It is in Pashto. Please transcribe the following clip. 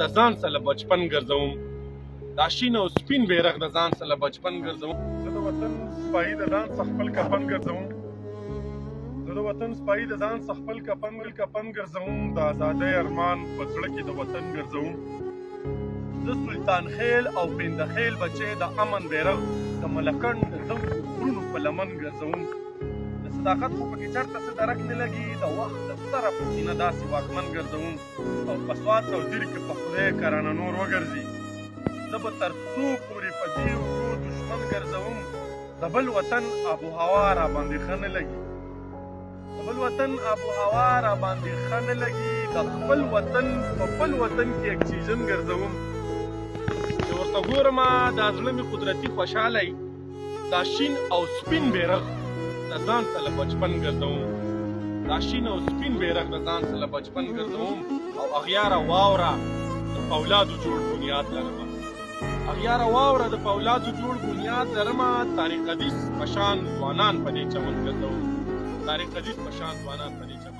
د ځان سره بچپن ګرځوم، دا شین او سپین بیرغ د ځان سره بچپن ګرځوم. زه د وطن سپایي د ځان څخه خپل کفن ګرځوم، زه د وطن سپایي د ځان څخه خپل کفن ګرځوم، د ازادۍ ارمان په زړه کې د وطن ګرځوم. زه سلطان خیل او پنده خیل بچی د امن بیرغ د ملکنډ د زنګو غرونو په لمن ګرځوم. د صداقت خو پکې چېرته څه درک نه لګي، د وخت د سره په سینه داسې واکمن ګرځوم، او په سوات او دیر کې په خدای کرانه نور وګرځي. زه به تر څو پورې په دې اوږو دشمن ګرځوم، د بل وطن آب و هوا را باندې ښه نه لګي، د بل وطن آب و هوا را باندې ښه نه لګي، د خپل وطن په بل وطن کې اکسیجن ګرځوم. چې ورته ګورمه دا زړه مې قدرتي خوشحالی، دا شین او سپین بیرغ د ځان سره بچپن ګرځوم، دا شین او سپین بیرغ د ځان سره بچپن ګرځوم. او اغیاره واوره د فولادو جوړ بنیاد لرمه، اغیاره واوره د فولادو جوړ بنیاد لرمه. طارق عزیز په شان ځوانان په دې چمن ګرځوم، طارق عزیز په شان ځوانان په دې چمن